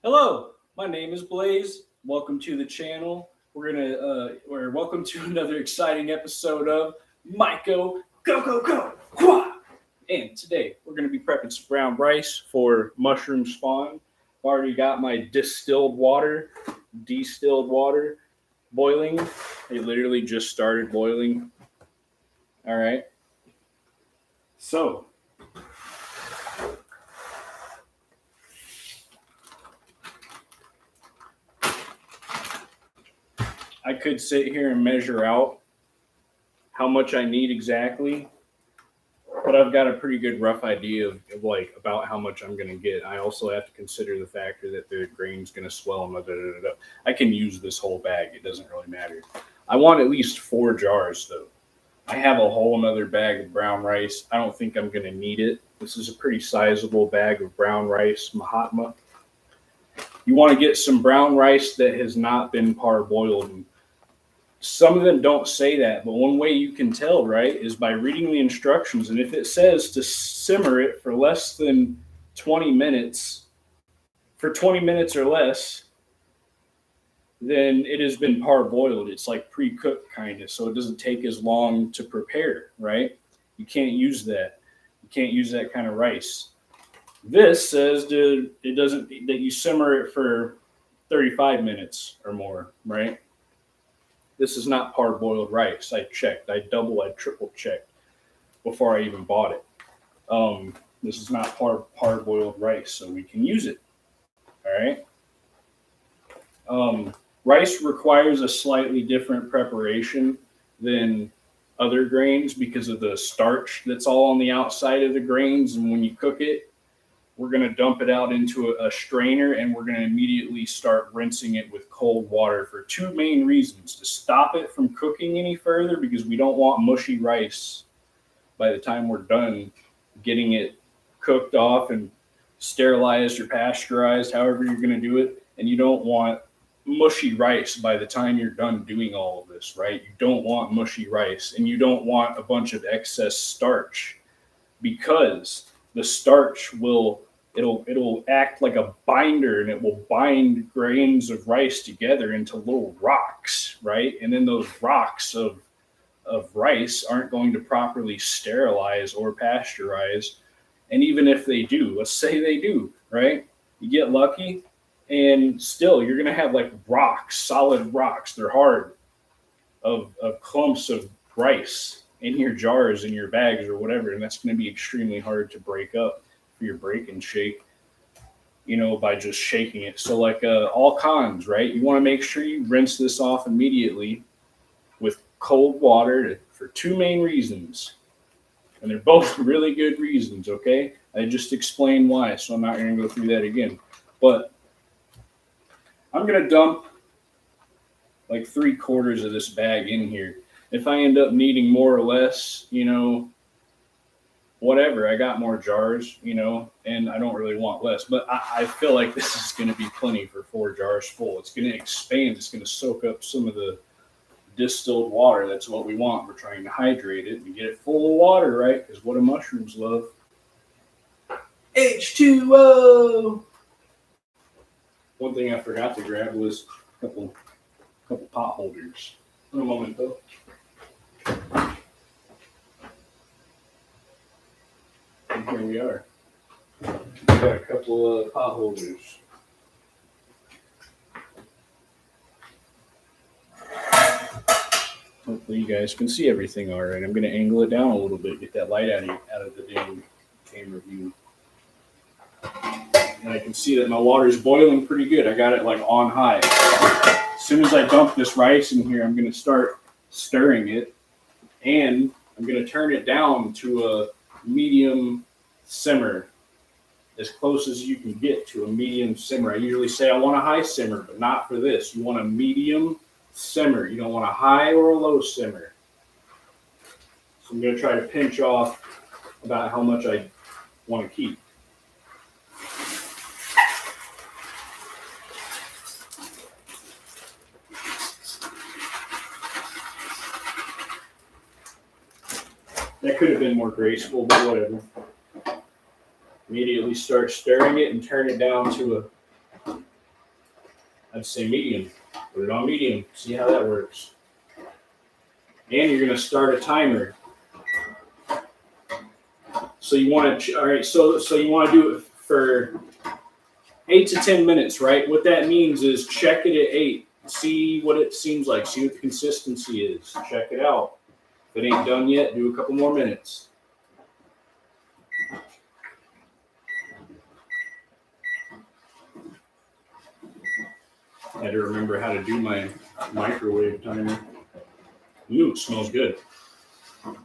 Hello, my name is Blaze. Welcome to the channel. Welcome to another exciting episode of Myco Go Go Go. Wah! And today we're gonna be prepping some brown rice for mushroom spawn. I've already got my distilled water boiling. It literally just started boiling. All right. So I could sit here and measure out how much I need exactly, but I've got a pretty good rough idea of about how much I'm going to get. I also have to consider the factor that the grain's going to swell and I can use this whole bag. It doesn't really matter. I want at least 4 jars though. I have a whole another bag of brown rice. I don't think I'm going to need it. This is a pretty sizable bag of brown rice, Mahatma. You want to get some brown rice that has not been parboiled. Some of them don't say that, but one way you can tell, right, is by reading the instructions. And if it says to simmer it for less than 20 minutes, for 20 minutes or less, then it has been parboiled. It's like pre-cooked kind of, so it doesn't take as long to prepare, right? You can't use that. You can't use that kind of rice. This says that you simmer it for 35 minutes or more, right? This is not parboiled rice. I checked. I triple checked before I even bought it. This is not parboiled rice, so we can use it. All right. Rice requires a slightly different preparation than other grains because of the starch that's all on the outside of the grains. And when you cook it, we're going to dump it out into a strainer, and we're going to immediately start rinsing it with cold water for 2 main reasons: to stop it from cooking any further, because we don't want mushy rice by the time we're done getting it cooked off and sterilized or pasteurized, however you're going to do it. And you don't want mushy rice by the time you're done doing all of this, right? You don't want mushy rice, and you don't want a bunch of excess starch, because the starch it'll act like a binder, and it will bind grains of rice together into little rocks, right? And then those rocks of rice aren't going to properly sterilize or pasteurize. And even if they do, let's say they do, right? You get lucky, and still you're going to have like rocks, solid rocks. They're hard, of clumps of rice in your jars, in your bags or whatever. And that's going to be extremely hard to break up for your break and shake, by just shaking it. So like all cons, right? You want to make sure you rinse this off immediately with cold water for 2 main reasons. And they're both really good reasons, okay? I just explained why, so I'm not going to go through that again. But I'm going to dump like 3/4 of this bag in here. If I end up needing more or less, whatever, I got more jars, and I don't really want less. But I feel like this is going to be plenty for 4 jars full. It's going to expand. It's going to soak up some of the distilled water. That's what we want. We're trying to hydrate it and get it full of water, right? Because what do mushrooms love? H2O! One thing I forgot to grab was a couple pot holders. In a moment, though. And here we are. We got a couple of pot holders. Hopefully you guys can see everything all right. I'm going to angle it down a little bit, get that light out of the damn camera view. And I can see that my water is boiling pretty good. I got it like on high. As soon as I dump this rice in here, I'm going to start stirring it, and I'm going to turn it down to a medium simmer, as close as you can get to a medium simmer. I usually say I want a high simmer, but not for this. You want a medium simmer. You don't want a high or a low simmer. So I'm going to try to pinch off about how much I want to keep. That could have been more graceful, but whatever. Immediately start stirring it and turn it down to a I'd say medium. Put it on medium. See how that works. And you're going to start a timer. So you want to, all right, so you want to do it for 8 to 10 minutes, right? What that means is check it at 8. See what it seems like. See what the consistency is. Check it out. If it ain't done yet, do a couple more minutes. I had to remember how to do my microwave timer. Ooh, it smells good.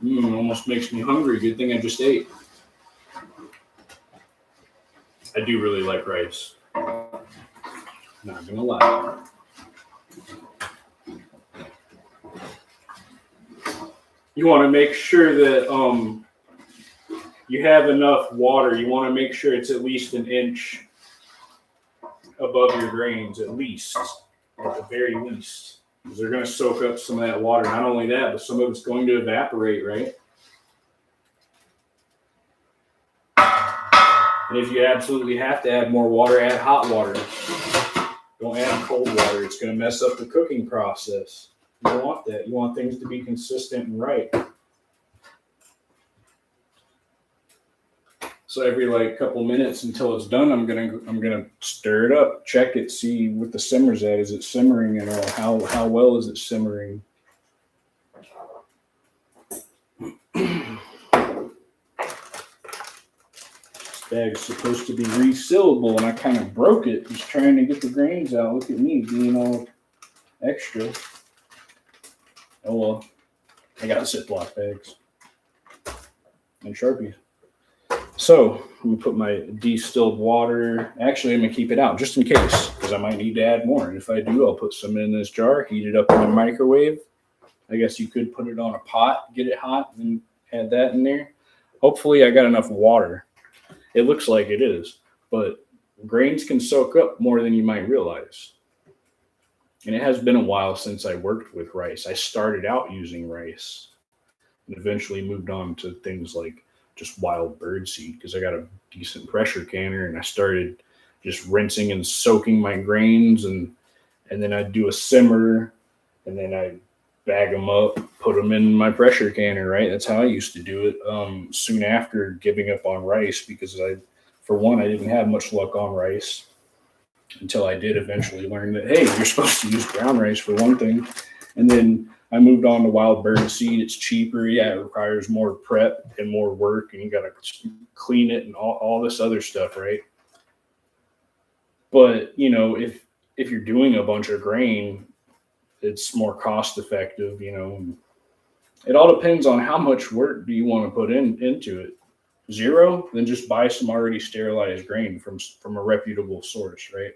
Almost makes me hungry. Good thing I just ate. I do really like rice. Not gonna lie. You want to make sure that you have enough water. You want to make sure it's at least an inch above your grains, at least, at the very least. Because they're going to soak up some of that water. Not only that, but some of it's going to evaporate, right? And if you absolutely have to add more water, add hot water. Don't add cold water. It's going to mess up the cooking process. You don't want that. You want things to be consistent and right. So every couple minutes until it's done, I'm gonna stir it up, check it, see what the simmer's at. Is it simmering at all? How well is it simmering? This bag's supposed to be resealable, and I kind of broke it just trying to get the grains out. Look at me being all extra. Oh well, I got Ziploc bags and Sharpies. So I'm gonna put my distilled water. Actually, I'm gonna keep it out just in case, because I might need to add more. And if I do, I'll put some in this jar, heat it up in the microwave. I guess you could put it on a pot, get it hot, and add that in there. Hopefully, I got enough water. It looks like it is, but grains can soak up more than you might realize. And it has been a while since I worked with rice. I started out using rice and eventually moved on to things like just wild bird seed, because I got a decent pressure canner, and I started just rinsing and soaking my grains, and then I'd do a simmer, and then I'd bag them up, put them in my pressure canner, right? That's how I used to do it. Soon after giving up on rice, because I didn't have much luck on rice until I did eventually learn that, hey, you're supposed to use brown rice for one thing. And then I moved on to wild bird seed. It's cheaper. Yeah, it requires more prep and more work, and you got to clean it and all this other stuff, right? But, if you're doing a bunch of grain, it's more cost effective, It all depends on how much work do you want to put into it. 0, then just buy some already sterilized grain from a reputable source, right?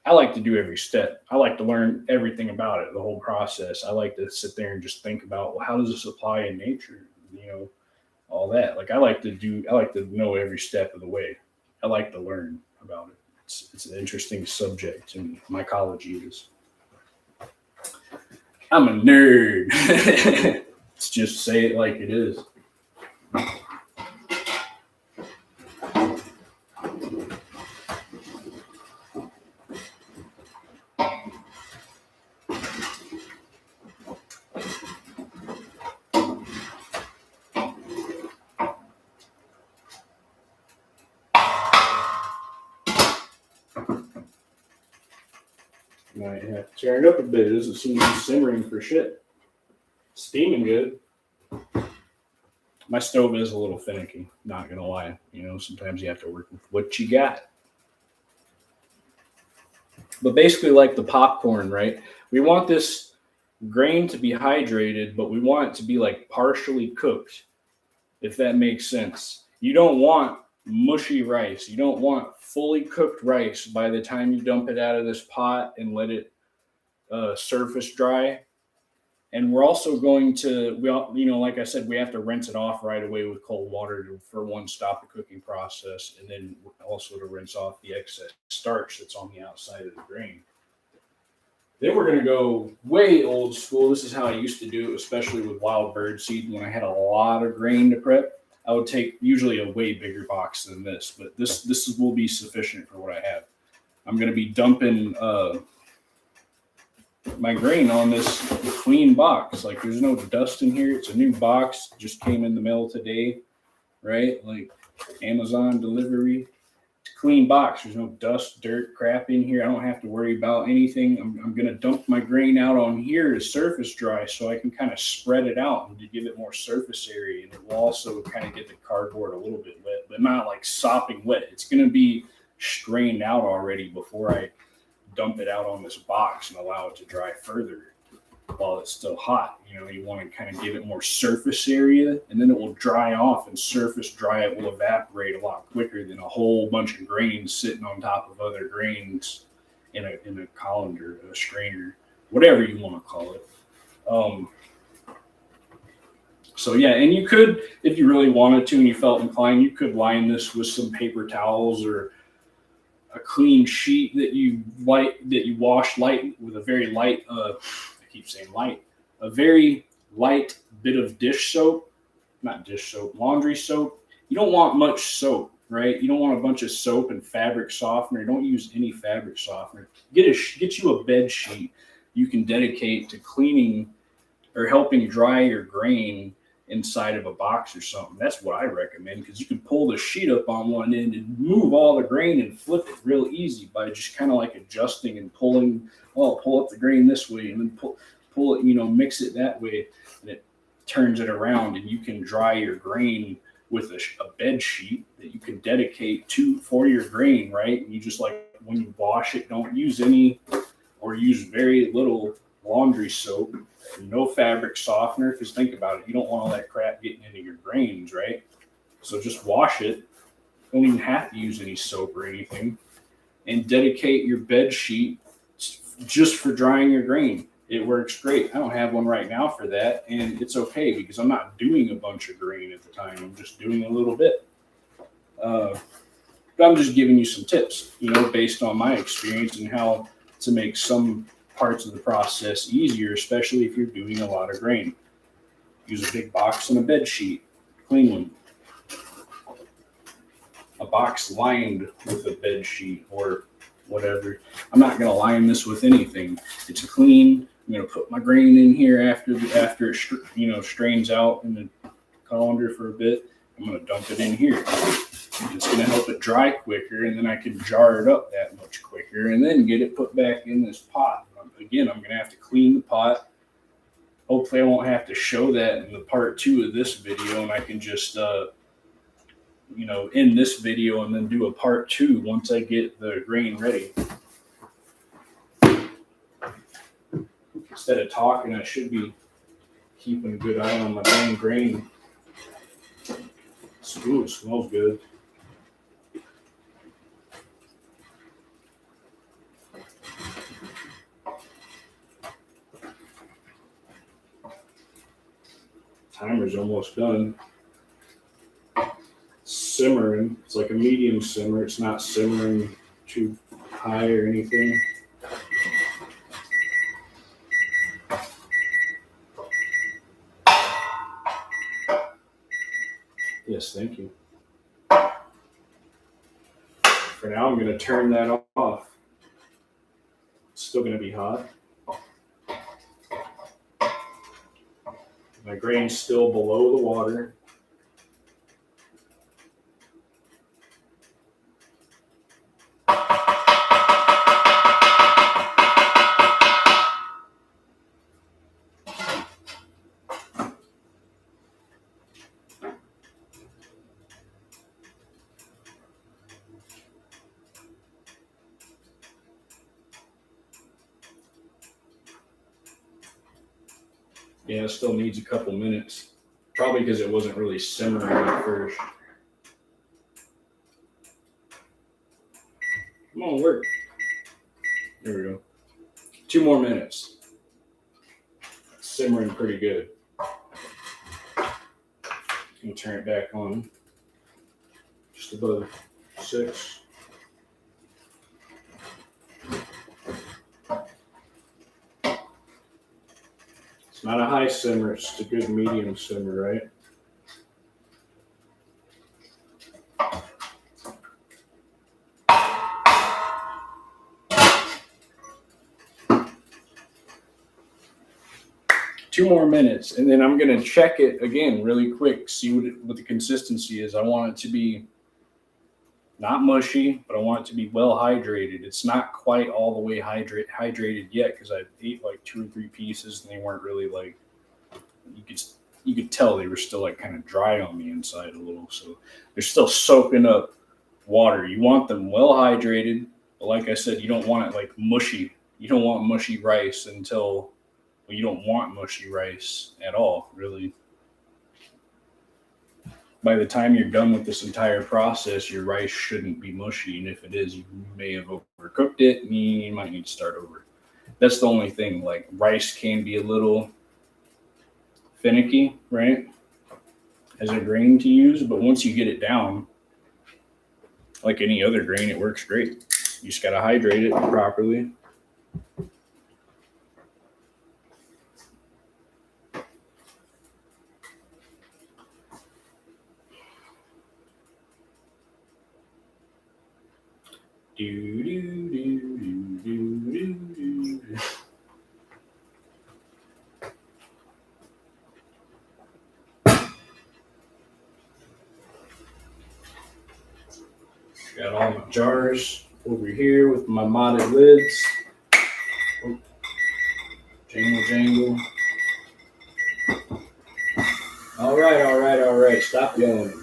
I like to do every step. I like to learn everything about it, the whole process. I like to sit there and just think about, well, how does this apply in nature? All that. I like to know every step of the way. I like to learn about it. It's an interesting subject, and mycology is. I'm a nerd. Let's just say it like it is. Might have to turn it up a bit. It doesn't seem to be simmering for shit. Steaming good. My stove is a little finicky, not gonna lie. Sometimes you have to work with what you got. But basically, like the popcorn, right? We want this grain to be hydrated, but we want it to be partially cooked, if that makes sense. You don't want mushy rice. You don't want fully cooked rice by the time you dump it out of this pot and let it surface dry. And we're also going to, like I said, we have to rinse it off right away with cold water for one, stop the cooking process, and then also to rinse off the excess starch that's on the outside of the grain. Then we're going to go way old school. This is how I used to do it, especially with wild bird seed. When I had a lot of grain to prep, I would take usually a way bigger box than this, but this will be sufficient for what I have. I'm going to be dumping my grain on this clean box. Like there's no dust in here. It's a new box, just came in the mail today, right? Like Amazon delivery. It's a clean box. There's no dust, dirt, crap in here. I don't have to worry about anything. I'm going to dump my grain out on here to surface dry so I can kind of spread it out and to give it more surface area. And it will also kind of get the cardboard a little bit wet, but not like sopping wet. It's going to be strained out already before I dump it out on this box and allow it to dry further while it's still hot. You know, you want to kind of give it more surface area, and then it will dry off, and surface dry, it will evaporate a lot quicker than a whole bunch of grains sitting on top of other grains in a colander, a strainer, whatever you want to call it. So yeah, and you could, if you really wanted to and you felt inclined, you could line this with some paper towels or a clean sheet that you wash light with a very light, I keep saying light, a very light bit of dish soap, not dish soap, laundry soap. You don't want much soap, right? You don't want a bunch of soap and fabric softener. Don't use any fabric softener. Get you a bed sheet you can dedicate to cleaning or helping dry your grain inside of a box or something. That's what I recommend, because you can pull the sheet up on one end and move all the grain and flip it real easy by just kind of like adjusting and pulling. Well, pull up the grain this way and then pull it, mix it that way, and it turns it around, and you can dry your grain with a bed sheet that you can dedicate for your grain, right? And you just, like, when you wash it, don't use any or use very little laundry soap, no fabric softener, because think about it, you don't want all that crap getting into your grains, right? So just wash it. Don't even have to use any soap or anything, and dedicate your bed sheet just for drying your grain. It works great. I don't have one right now for that, and it's okay because I'm not doing a bunch of grain at the time. I'm just doing a little bit. But I'm just giving you some tips, based on my experience and how to make some parts of the process easier, especially if you're doing a lot of grain. Use a big box and a bed sheet, clean one. A box lined with a bed sheet or whatever. I'm not going to line this with anything. It's clean. I'm going to put my grain in here after it strains out in the colander for a bit. I'm going to dump it in here. It's going to help it dry quicker, and then I can jar it up that much quicker and then get it put back in this pot. Again, I'm going to have to clean the pot. Hopefully I won't have to show that in the part 2 of this video, and I can just, end this video and then do a part 2 once I get the grain ready. Instead of talking, I should be keeping a good eye on my dang grain. Ooh, it smells good. Timer's almost done. Simmering. It's like a medium simmer. It's not simmering too high or anything. Yes, thank you. For now, I'm going to turn that off. It's still going to be hot. My grain's still below the water. Yeah, it still needs a couple minutes. Probably because it wasn't really simmering at first. Come on, work. There we go. 2 more minutes. It's simmering pretty good. I'm going to turn it back on. Just above 6. Not a high simmer, it's just a good medium simmer, right? 2 more minutes, and then I'm gonna check it again really quick, see what the consistency is. I want it to be not mushy, but I want it to be well hydrated. It's not quite all the way hydrated yet because I ate like 2 or 3 pieces and they weren't really like you could you could tell they were still like kind of dry on the inside a little. So they're still soaking up water. You want them well hydrated, but like I said, you don't want it like mushy. You don't want mushy rice until well, you don't want mushy rice at all, really. By the time you're done with this entire process, your rice shouldn't be mushy. And if it is, you may have overcooked it and you might need to start over. That's the only thing. Like rice can be a little finicky, right? As a grain to use, but once you get it down, like any other grain, it works great. You just got to hydrate it properly. Do, do, do, do, do, do, do. Got all my jars over here with my modded lids. Oh, jangle, jangle. All right, all right, all right. Stop yelling at me.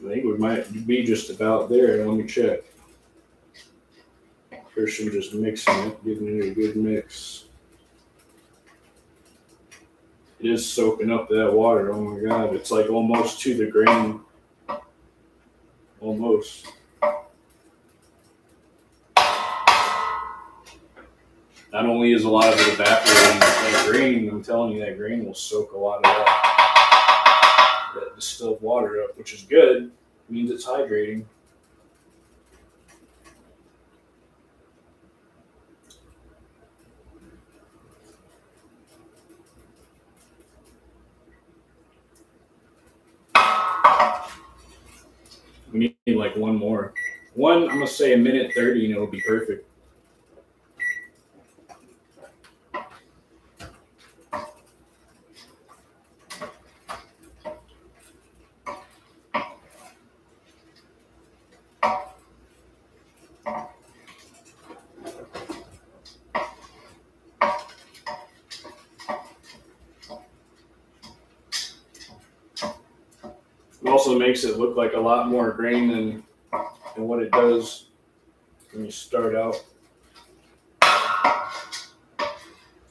I think we might be just about there. Let me check. First, I'm just mixing it, giving it a good mix. It is soaking up that water. Oh my God. It's like almost to the grain. Almost. Not only is a lot of it evaporating, that grain, I'm telling you, that grain will soak a lot of that distilled water up, which is good. It means it's hydrating. We need like one more. I'm going to say 1:30 and it'll be perfect. It also makes it look like a lot more grain than what it does when you start out.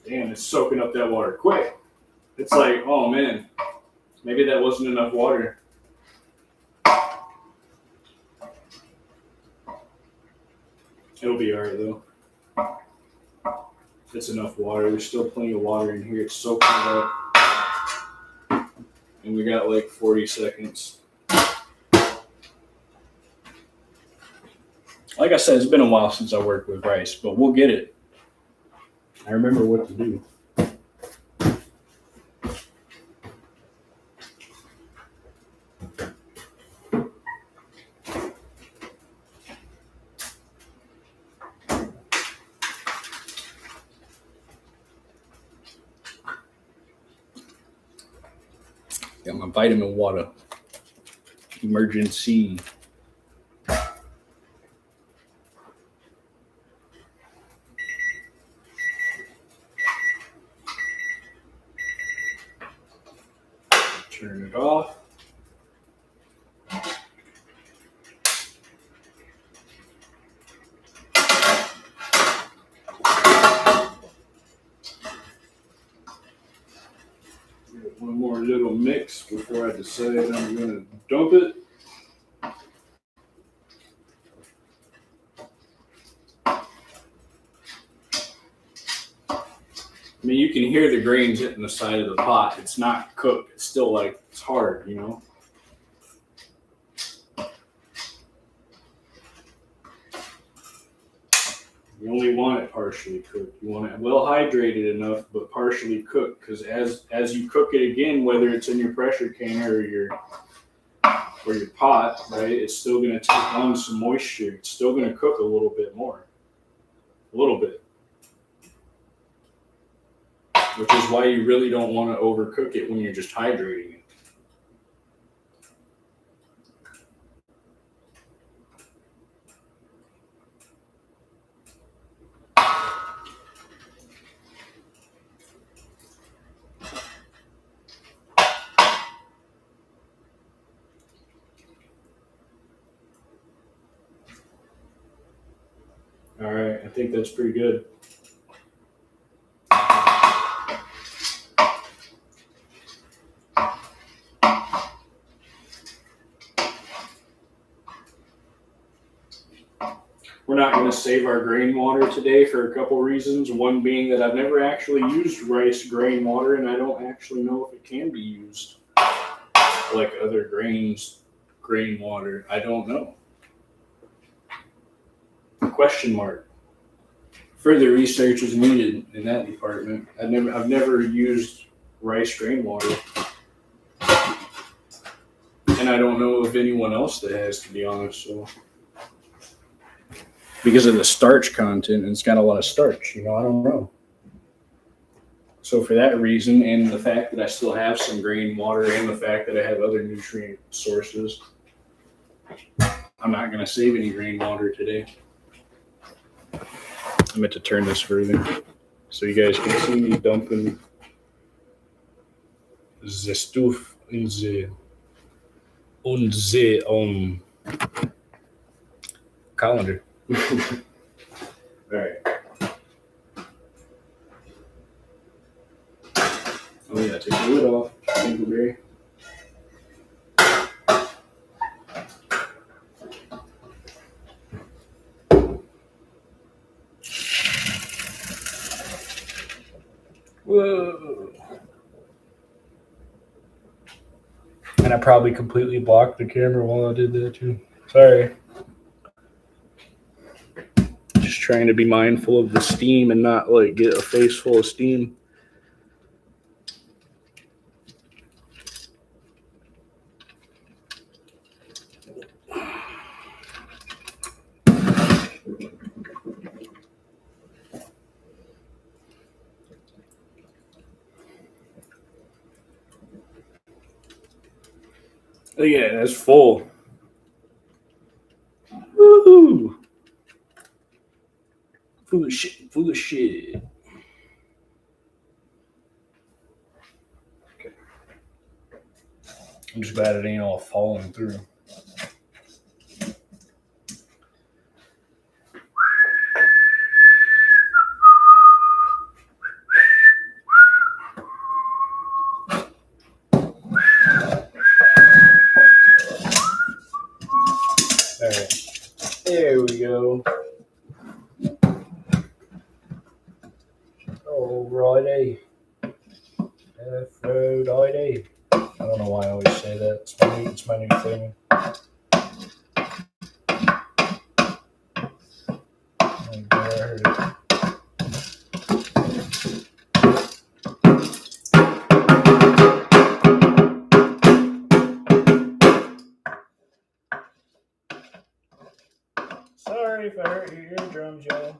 Damn, it's soaking up that water quick. It's like, oh man, maybe that wasn't enough water. It'll be all right though. It's enough water. There's still plenty of water in here. It's soaking it up. And we got like 40 seconds. Like I said, it's been a while since I worked with rice, but we'll get it. I remember what to do. Got my vitamin water. Emergency. Turn it off. One more little mix before I decide I'm going to dump it. I mean, you can hear the grains hitting the side of the pot. It's not cooked. It's still like, it's hard, you know? You only want it partially cooked. You want it well hydrated enough, but partially cooked. Because as you cook it again, whether it's in your pressure canner or your pot, right, it's still going to take on some moisture. It's still going to cook a little bit more, a little bit. Which is why you really don't want to overcook it when you're just hydrating it. All right, I think that's pretty good. We're not going to save our grain water today for a couple reasons. One being that I've never actually used rice grain water, and I don't actually know if it can be used like other grains, grain water. I don't know. Question mark. Further research is needed in that department. I've never used rice grain water, and I don't know of anyone else that has, to be honest. So, because of the starch content, and it's got a lot of starch, I don't know. So for that reason, and the fact that I still have some grain water, and the fact that I have other nutrient sources, I'm not going to save any grain water today. I meant to turn this further so you guys can see me dumping the stuff in the calendar. All right. Oh yeah, take the lid off. Dingleberry. Whoa. And I probably completely blocked the camera while I did that too. Sorry. Just trying to be mindful of the steam and not get a face full of steam. Oh yeah, that's full. Woohoo! Full of shit, full of shit. Okay. I'm just glad it ain't all falling through. Alright. There we go. Alrighty. Aphrodite. I don't know why I always say that. It's my new thing. I'm glad I heard it. Sorry if I hurt your eardrums, y'all.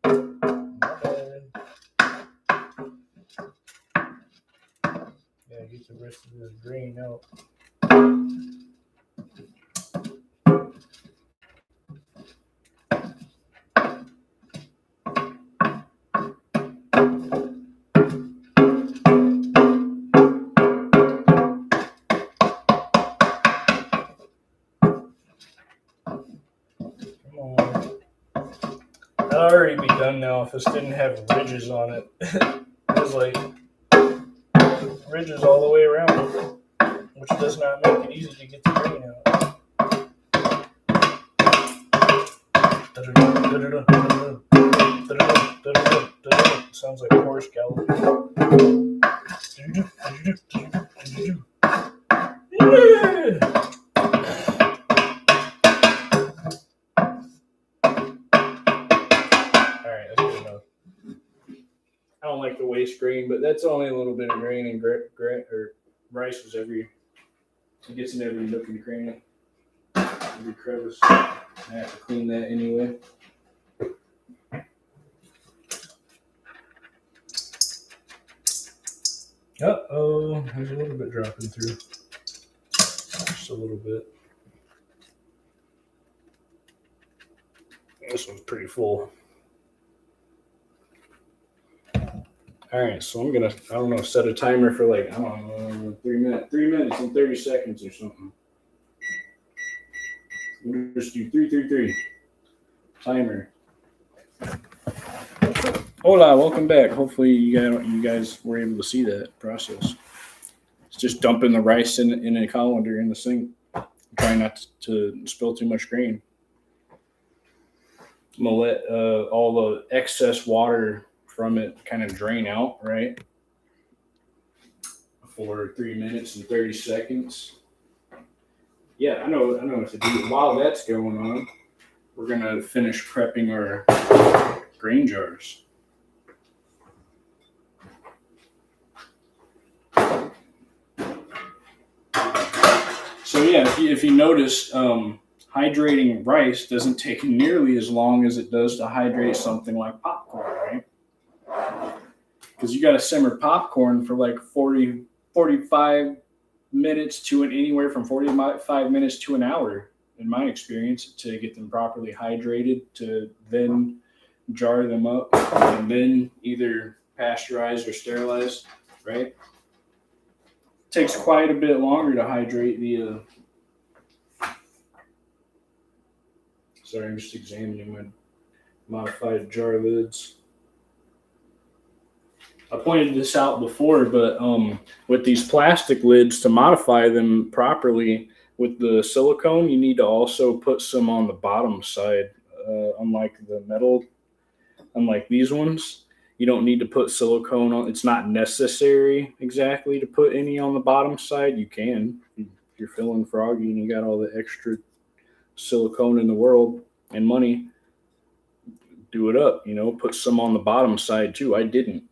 My bad. Yeah, get the rest of this green out. I'd already be done now if this didn't have ridges on it. There's ridges all the way around, which does not make it easy to get the grain out. Sounds like a horse galloping. Yeah. like to waste grain, but that's only a little bit of grain, and or rice is it gets in every nook and cranny, every crevice. I have to clean that anyway. Uh-oh, there's a little bit dropping through. Just a little bit. This one's pretty full. All right, so I'm gonna, I don't know, set a timer for like, I don't know, 3 minutes and 30 seconds or something. We'll just do 3. Timer. Hola, welcome back. Hopefully you guys were able to see that process. It's just dumping the rice in a colander in the sink. Trying not to spill too much grain. I'm gonna let all the excess water from it kind of drain out, right? For 3 minutes and 30 seconds. Yeah, I know what to do. While that's going on, we're gonna finish prepping our grain jars. So yeah, if you notice, hydrating rice doesn't take nearly as long as it does to hydrate something like popcorn, right? Because you got to simmer popcorn for like 45 minutes to anywhere from 45 minutes to an hour, in my experience, to get them properly hydrated, to then jar them up and then either pasteurize or sterilize, right? It takes quite a bit longer to hydrate the sorry, I'm just examining my modified jar lids. I pointed this out before, but with these plastic lids, to modify them properly with the silicone, you need to also put some on the bottom side. Unlike the metal, unlike these ones, you don't need to put silicone on. It's not necessary exactly to put any on the bottom side. You can. If you're feeling froggy and you got all the extra silicone in the world and money, do it up, put some on the bottom side too. I didn't,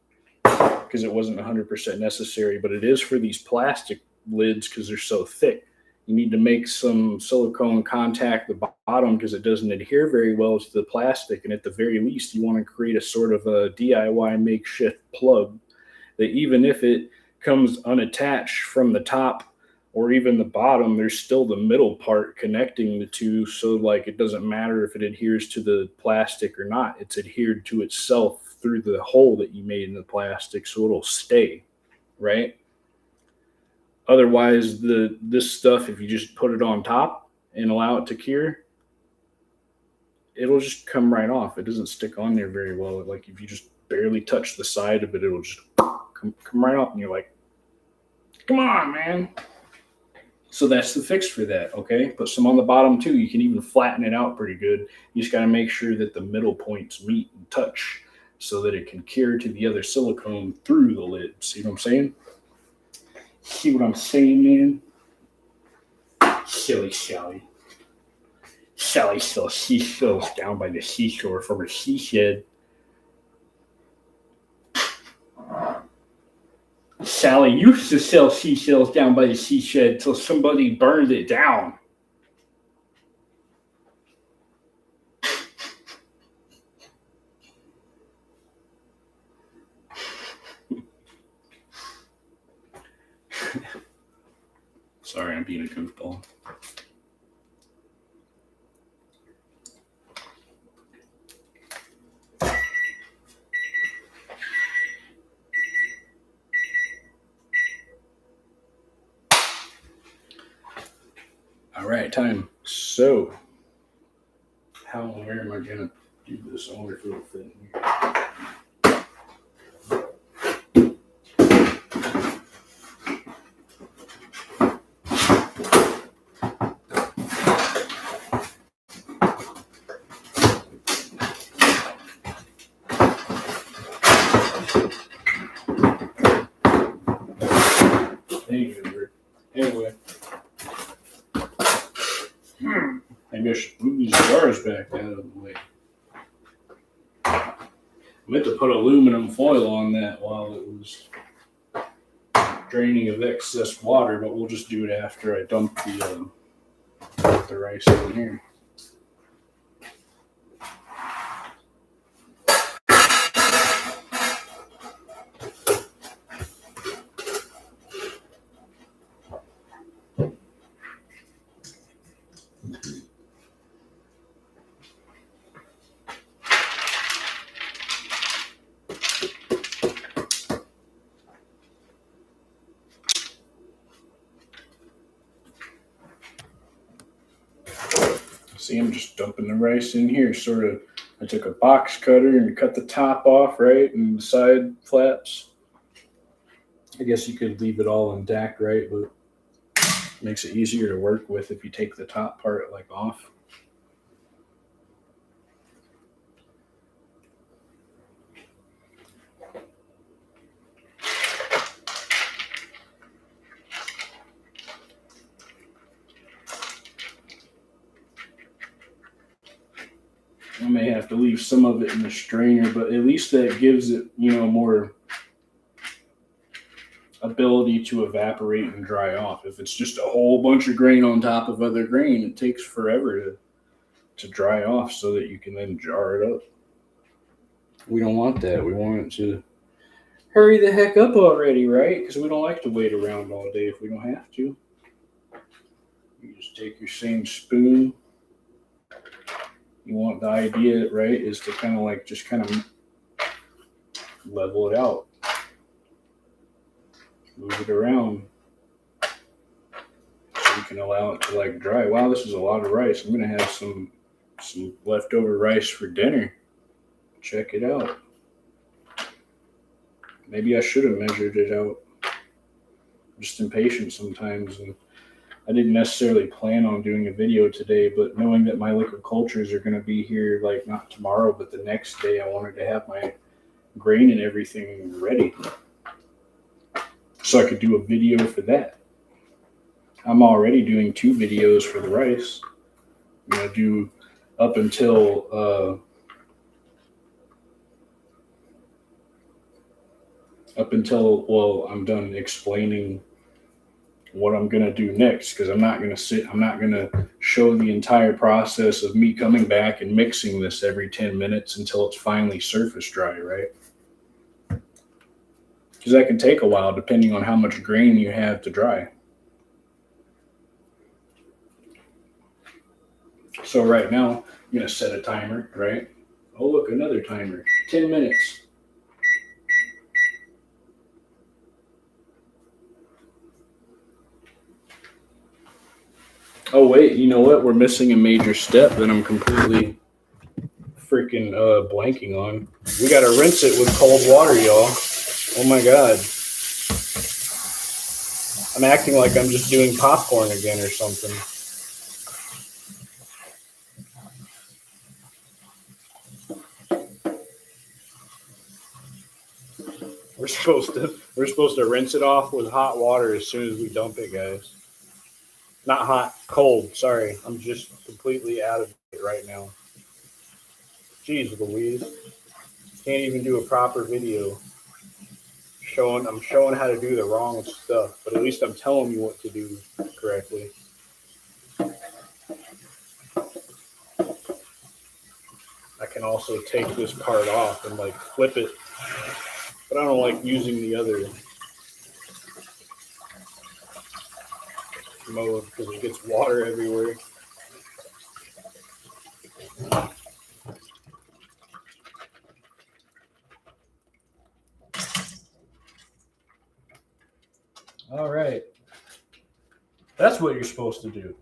because it wasn't 100% necessary, but it is for these plastic lids because they're so thick. You need to make some silicone contact the bottom because it doesn't adhere very well to the plastic, and at the very least you want to create a sort of a DIY makeshift plug that even if it comes unattached from the top or even the bottom, there's still the middle part connecting the two, so like it doesn't matter if it adheres to the plastic or not. It's adhered to itself through the hole that you made in the plastic, so it'll stay, right? Otherwise, this stuff, if you just put it on top and allow it to cure, it'll just come right off. It doesn't stick on there very well. Like if you just barely touch the side of it, it'll just come right off, and you're like, come on, man. So that's the fix for that, okay? Put some on the bottom too. You can even flatten it out pretty good. You just got to make sure that the middle points meet and touch so that it can cure to the other silicone through the lid. See what I'm saying? See what I'm saying, man? Silly Sally. Sally sells seashells down by the seashore from her she shed. Sally used to sell seashells down by the she shed till somebody burned it down. Sorry, I'm being a goofball. All right, time. So, how and where am I going to do this? I wonder if it'll fit in here. Anyway, maybe I should move these jars back out of the way. meant to put aluminum foil on that while it was draining of excess water, but we'll just do it after I dump the rice in here. See, I'm just dumping the rice in here, sort of. I took a box cutter and cut the top off, right, and the side flaps. I guess you could leave it all intact, right, but it makes it easier to work with if you take the top part like off. I may have to leave some of it in the strainer, but at least that gives it, more ability to evaporate and dry off. If it's just a whole bunch of grain on top of other grain, it takes forever to dry off so that you can then jar it up. We don't want that. We want it to hurry the heck up already, right? Because we don't like to wait around all day if we don't have to. You just take your same spoon. You want the idea, right, is to kind of level it out. Move it around so you can allow it to dry. Wow, this is a lot of rice. I'm going to have some leftover rice for dinner. Check it out. Maybe I should have measured it out. I'm just impatient sometimes, and I didn't necessarily plan on doing a video today, but knowing that my liquid cultures are going to be here, not tomorrow, but the next day, I wanted to have my grain and everything ready so I could do a video for that. I'm already doing 2 videos for the rice. I'm going to do up until I'm done explaining what I'm going to do next, because I'm not going to show the entire process of me coming back and mixing this every 10 minutes until it's finally surface dry, right? Because that can take a while depending on how much grain you have to dry. So right now, I'm going to set a timer, right? Oh, look, another timer. 10 minutes. Oh, wait, you know what? We're missing a major step that I'm completely freaking blanking on. We got to rinse it with cold water, y'all. Oh, my God. I'm acting like I'm just doing popcorn again or something. We're supposed to rinse it off with hot water as soon as we dump it, guys. Not hot, cold. Sorry, I'm just completely out of it right now. Jeez Louise, can't even do a proper video. I'm showing how to do the wrong stuff, but at least I'm telling you what to do correctly. I can also take this part off and flip it, but I don't like using the other mode because it gets water everywhere. All right. That's what you're supposed to do.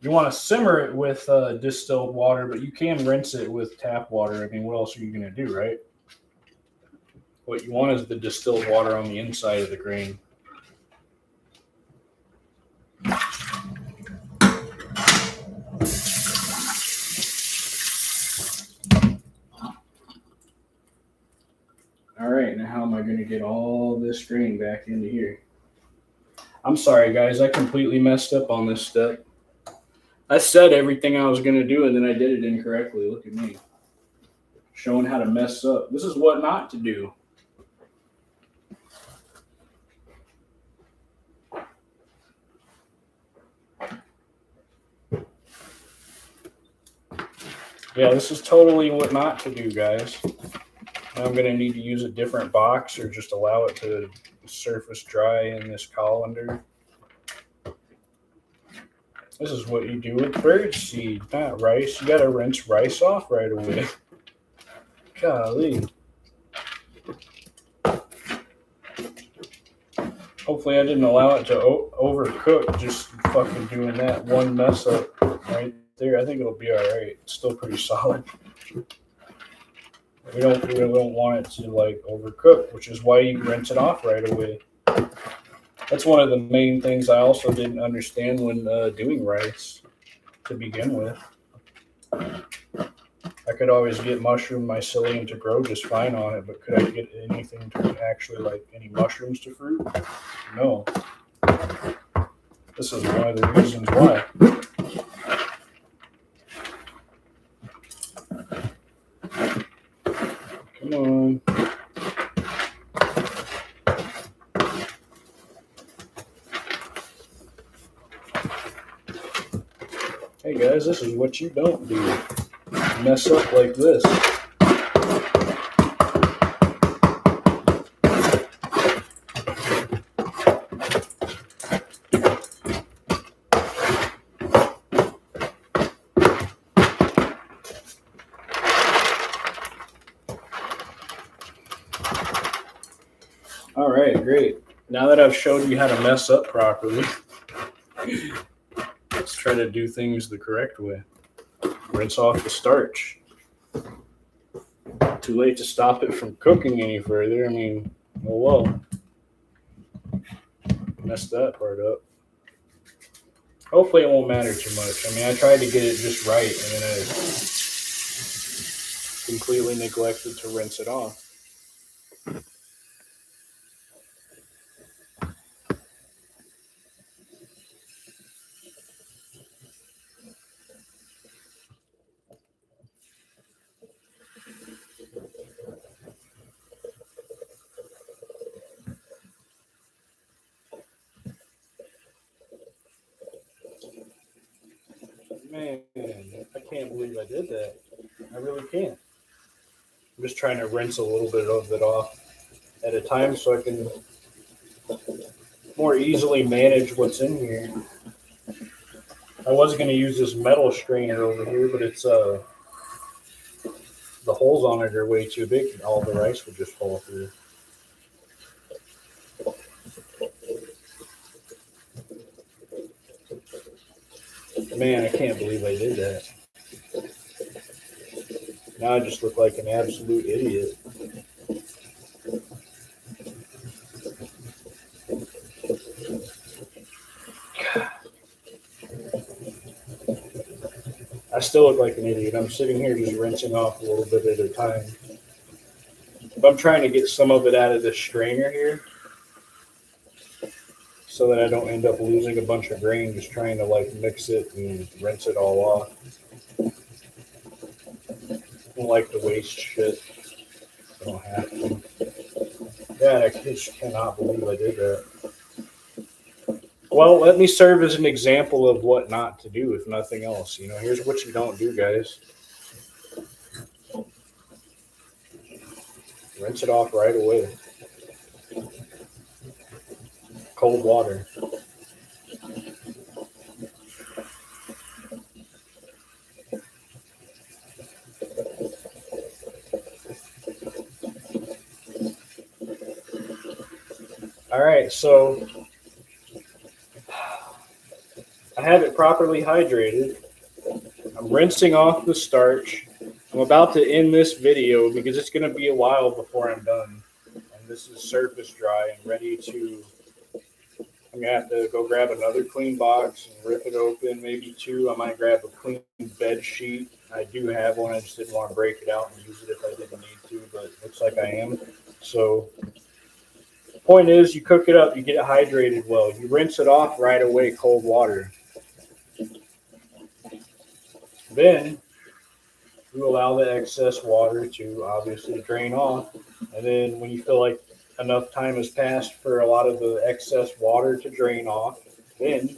You want to simmer it with distilled water, but you can rinse it with tap water. I mean, what else are you going to do, right? What you want is the distilled water on the inside of the grain. All right, now how am I going to get all this grain back into here? I'm sorry, guys. I completely messed up on this step. I said everything I was going to do, and then I did it incorrectly. Look at me. showing how to mess up. This is what not to do. Yeah, this is totally what not to do, guys. I'm going to need to use a different box or just allow it to surface dry in this colander. This is what you do with birdseed, not rice. You got to rinse rice off right away. Golly. Hopefully I didn't allow it to overcook just fucking doing that one mess up right there. I think it'll be all right. It's still pretty solid. We don't want it to like overcook, which is why you rinse it off right away. That's one of the main things I also didn't understand when doing rice to begin with. I could always get mushroom mycelium to grow just fine on it, but could I get anything to actually like any mushrooms to fruit? No. This is one of the reasons why. Come on. Hey guys, this is what you don't do. Mess up like this. All right, great. Now that I've showed you how to mess up properly, let's try to do things the correct way. Rinse off the starch. Too late to stop it from cooking any further. I mean, oh well. Messed that part up. Hopefully it won't matter too much. I mean, I tried to get it just right, and then I completely neglected to rinse it off. Man, I can't believe I did that. I really can't. I'm just trying to rinse a little bit of it off at a time so I can more easily manage what's in here. I was going to use this metal strainer over here, but it's the holes on it are way too big. All the rice would just fall through. Man, I can't believe I did that. Now I just look like an absolute idiot. I still look like an idiot. I'm sitting here just rinsing off a little bit at a time. But I'm trying to get some of it out of this strainer here so that I don't end up losing a bunch of grain just trying to like mix it and rinse it all off. I don't like to waste shit. I don't have to. Yeah, I just cannot believe I did that. Well, let me serve as an example of what not to do, if nothing else. You know, here's what you don't do, guys. Rinse it off right away. Cold water. All right, so I have it properly hydrated. I'm rinsing off the starch. I'm about to end this video because it's going to be a while before I'm done. And this is surface dry and ready to... I'm going to have to go grab another clean box and rip it open, maybe two. I might grab a clean bed sheet. I do have one. I just didn't want to break it out and use it if I didn't need to, but it looks like I am. So the point is, you cook it up, you get it hydrated well. You rinse it off right away, cold water. Then you allow the excess water to obviously drain off. And then when you feel like enough time has passed for a lot of the excess water to drain off, then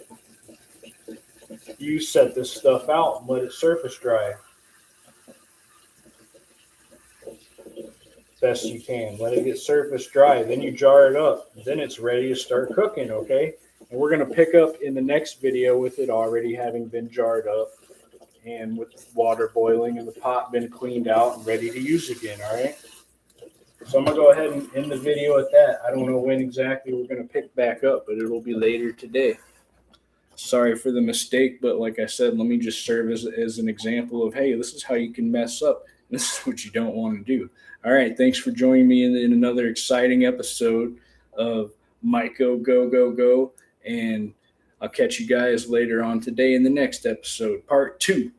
you set this stuff out and let it surface dry best you can. Let it get surface dry. Then you jar it up. Then it's ready to start cooking, okay? And we're going to pick up in the next video with it already having been jarred up and with water boiling and the pot been cleaned out and ready to use again, all right? So I'm going to go ahead and end the video at that. I don't know when exactly we're going to pick back up, but it'll be later today. Sorry for the mistake, but like I said, let me just serve as an example of, hey, this is how you can mess up. This is what you don't want to do. All right, thanks for joining me in another exciting episode of Myco Go Go Go, and I'll catch you guys later on today in the next episode, part 2.